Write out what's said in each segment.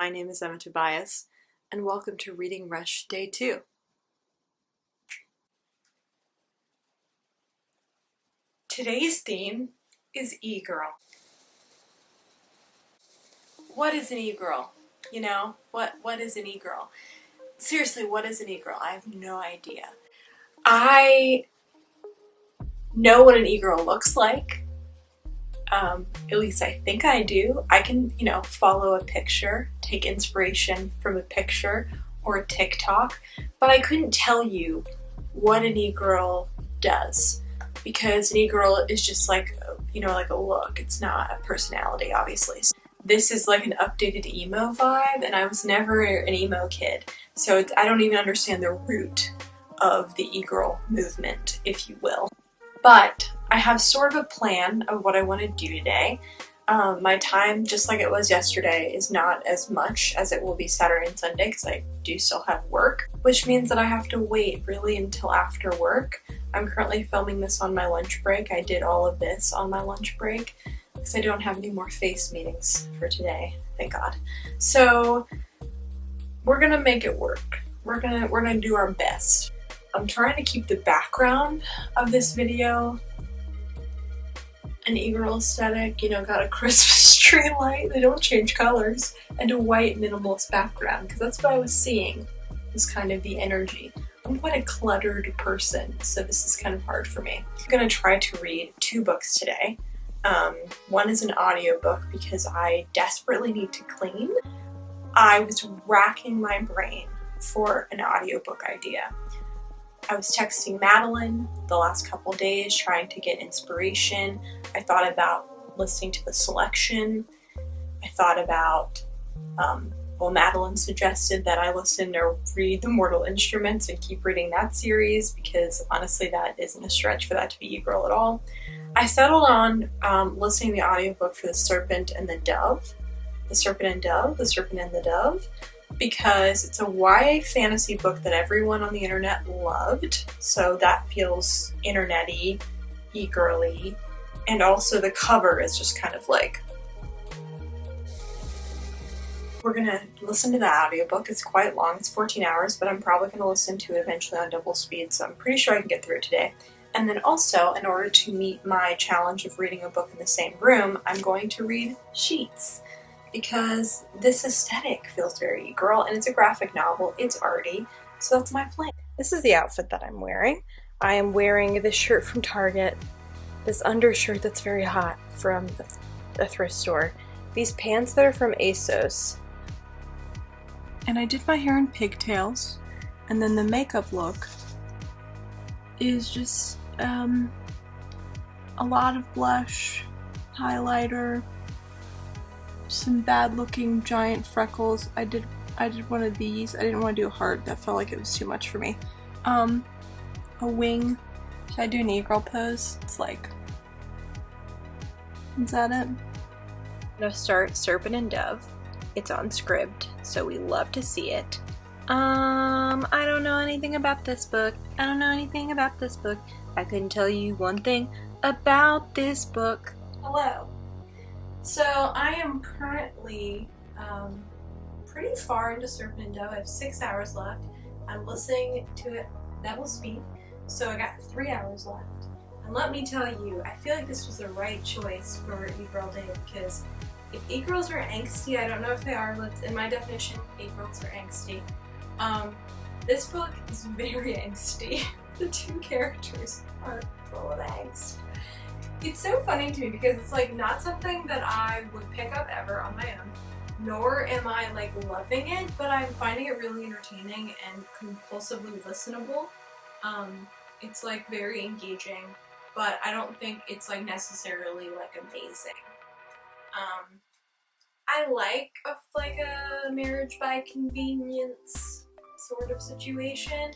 My name is Emma Tobias, and welcome to Reading Rush Day 2. Today's theme is e-girl. What is an e-girl? You know, what is an e-girl? Seriously, what is an e-girl? I have no idea. I know what an e-girl looks like. At least I think I do. I can, follow a picture, take inspiration from a picture or a TikTok, but I couldn't tell you what an e-girl does, because an e-girl is just like, like a look. It's not a personality, obviously. So this is like an updated emo vibe, and I was never an emo kid, so I don't even understand the root of the e-girl movement, if you will. But I have sort of a plan of what I want to do today. My time, just like it was yesterday, is not as much as it will be Saturday and Sunday because I do still have work, which means that I have to wait really until after work. I'm currently filming this on my lunch break. I did all of this on my lunch break because I don't have any more face meetings for today, thank God. So we're gonna make it work. We're gonna do our best. I'm trying to keep the background of this video an e-girl aesthetic, got a Christmas tree light, they don't change colors, and a white minimalist background, because that's what I was seeing, was kind of the energy. I'm quite a cluttered person, so this is kind of hard for me. I'm gonna try to read 2 books today. One is an audiobook because I desperately need to clean. I was racking my brain for an audiobook idea. I was texting Madeline the last couple days trying to get inspiration. I thought about listening to The Selection. I thought about, Madeline suggested that I listen or read The Mortal Instruments and keep reading that series because honestly that isn't a stretch for that to be e-girl at all. I settled on listening to the audiobook for The Serpent and the Dove. The Serpent and the Dove. Because it's a YA fantasy book that everyone on the internet loved, so that feels internet-y, e-girly, and also the cover is just kind of like... We're gonna listen to the audiobook. It's quite long, it's 14 hours, but I'm probably gonna listen to it eventually on double speed, so I'm pretty sure I can get through it today. And then also, in order to meet my challenge of reading a book in the same room, I'm going to read Sheets. Because this aesthetic feels very e-girl, and it's a graphic novel, it's arty, so that's my plan. This is the outfit that I'm wearing. I am wearing this shirt from Target, this undershirt that's very hot from a thrift store, these pants that are from ASOS, and I did my hair in pigtails, and then the makeup look is just a lot of blush, highlighter, some bad looking giant freckles. I did one of these. I didn't want to do a heart. That felt like it was too much for me. A wing. Should I do an e-girl pose? It's like... Is that it? I'm gonna start Serpent and Dove. It's on Scribd, so we love to see it. I don't know anything about this book. I couldn't tell you one thing about this book. Hello. So I am currently pretty far into Serpent and Dove. I have 6 hours left. I'm listening to it double speed, so I got 3 hours left. And let me tell you, I feel like this was the right choice for e-girl day, because if e-girls are angsty, I don't know if they are, but in my definition, e-girls are angsty. This book is very angsty. The 2 characters are full of angst. It's so funny to me because it's like not something that I would pick up ever on my own, nor am I like loving it, but I'm finding it really entertaining and compulsively listenable. It's like very engaging, but I don't think it's like necessarily like amazing. I like a marriage by convenience sort of situation,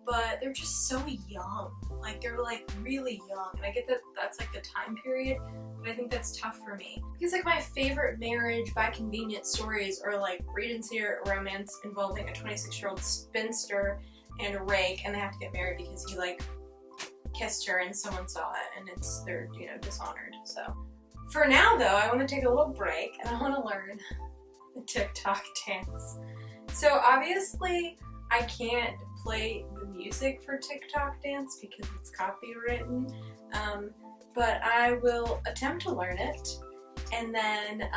but they're just so young. Like, they're like really young, and I get that that's like the time period, but I think that's tough for me. Because like my favorite marriage by convenience stories are like Regency romance involving a 26-year-old spinster and a rake, and they have to get married because he like kissed her and someone saw it, and they're dishonored. So for now though, I want to take a little break and I want to learn the TikTok dance. So obviously I can't play the music for TikTok dance because it's copywritten, but I will attempt to learn it, and then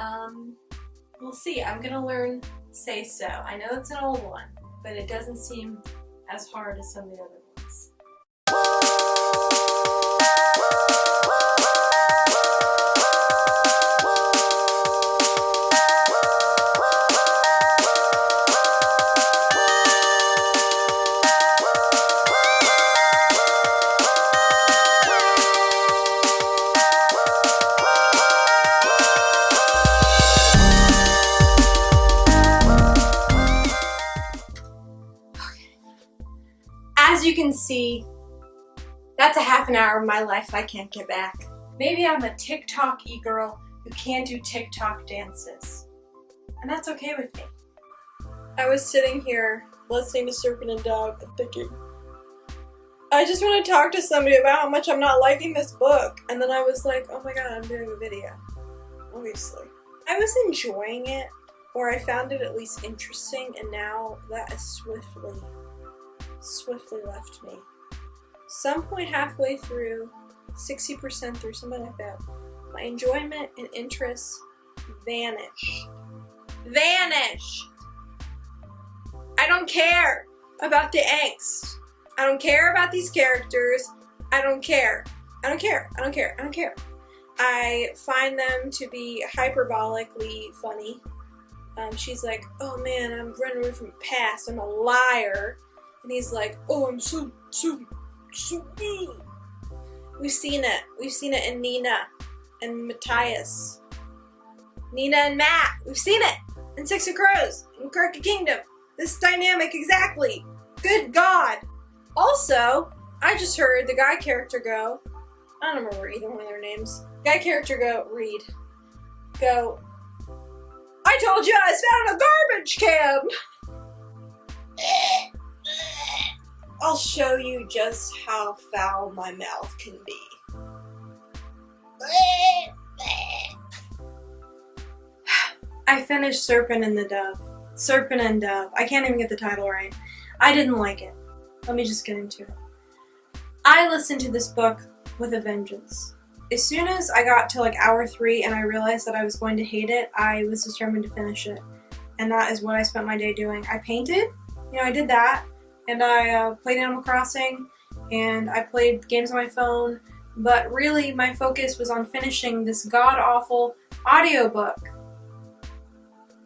we'll see. I'm gonna learn Say So. I know it's an old one, but it doesn't seem as hard as some of the other ones. As you can see, that's a half an hour of my life I can't get back. Maybe I'm a TikTok e-girl who can't do TikTok dances. And that's okay with me. I was sitting here listening to Serpent and Dove and thinking, I just want to talk to somebody about how much I'm not liking this book. And then I was like, oh my god, I'm doing a video. Obviously. I was enjoying it, or I found it at least interesting, and now that has swiftly left me. Some point halfway through, 60% through, something like that, my enjoyment and interest vanished. I don't care about the angst. I don't care about these characters. I don't care. I find them to be hyperbolically funny. She's like, oh man, I'm running away from the past. I'm a liar. And he's like, oh, I'm so good. We've seen it. We've seen it in Nina and Matthias. Nina and Matt. We've seen it in Six of Crows, in Crooked Kingdom. This dynamic exactly. Good God. Also, I just heard the guy character go, I don't remember either one of their names. Guy character go, I told you I was found in a garbage can. I'll show you just how foul my mouth can be. I finished Serpent and Dove. I can't even get the title right. I didn't like it. Let me just get into it. I listened to this book with a vengeance. As soon as I got to like hour 3 and I realized that I was going to hate it, I was determined to finish it. And that is what I spent my day doing. I painted, I did that. And I played Animal Crossing, and I played games on my phone, but really my focus was on finishing this god-awful audiobook.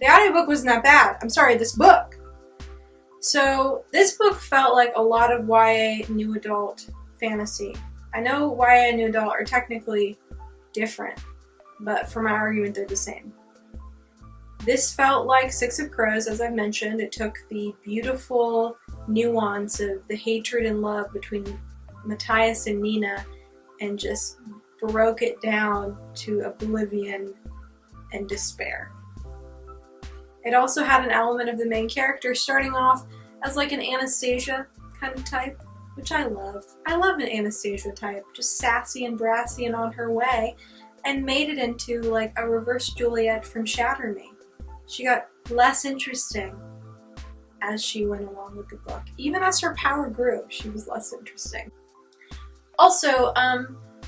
The audiobook wasn't that bad. I'm sorry, this book. So this book felt like a lot of YA new adult fantasy. I know YA and new adult are technically different, but for my argument they're the same. This felt like Six of Crows, as I mentioned. It took the beautiful nuance of the hatred and love between Matthias and Nina and just broke it down to oblivion and despair. It also had an element of the main character starting off as like an Anastasia kind of type, which I love. I love an Anastasia type, just sassy and brassy and on her way, and made it into like a reverse Juliet from Shatter Me. She got less interesting as she went along with the book. Even as her power grew, she was less interesting. Also,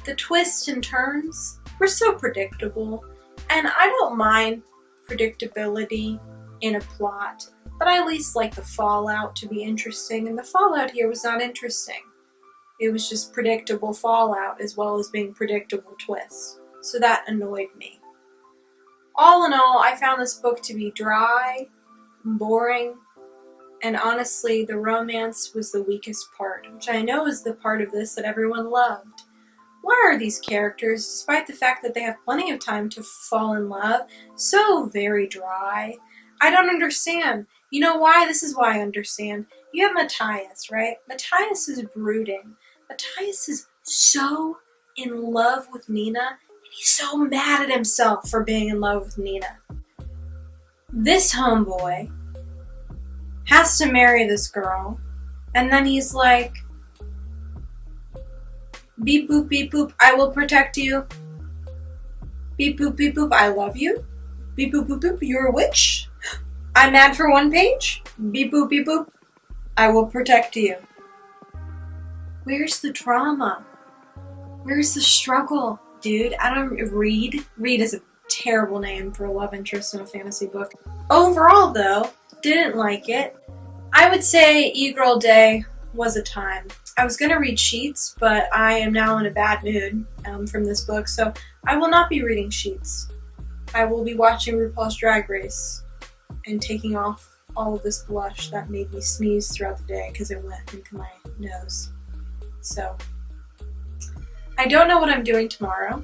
the twists and turns were so predictable, and I don't mind predictability in a plot, but I at least like the fallout to be interesting, and the fallout here was not interesting. It was just predictable fallout as well as being predictable twists, so that annoyed me. All in all, I found this book to be dry, boring, and honestly, the romance was the weakest part, which I know is the part of this that everyone loved. Why are these characters, despite the fact that they have plenty of time to fall in love, so very dry? I don't understand. You know why? This is why I understand. You have Matthias, right? Matthias is brooding. Matthias is so in love with Nina. He's so mad at himself for being in love with Nina. This homeboy has to marry this girl, and then he's like, beep boop, I will protect you. Beep boop, I love you. Beep boop, you're a witch. I'm mad for one page. Beep boop, beep boop. I will protect you. Where's the drama? Where's the struggle? Dude, I don't read. Read is a terrible name for a love interest in a fantasy book. Overall, though, didn't like it. I would say e-girl day was a time. I was going to read Sheets, but I am now in a bad mood from this book, so I will not be reading Sheets. I will be watching RuPaul's Drag Race and taking off all of this blush that made me sneeze throughout the day because it went into my nose. So, I don't know what I'm doing tomorrow.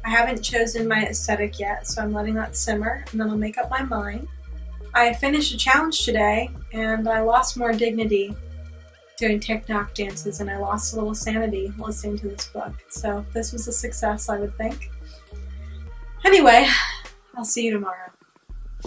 I haven't chosen my aesthetic yet, so I'm letting that simmer, and then I'll make up my mind. I finished a challenge today, and I lost more dignity doing TikTok dances, and I lost a little sanity listening to this book. So this was a success, I would think. Anyway, I'll see you tomorrow.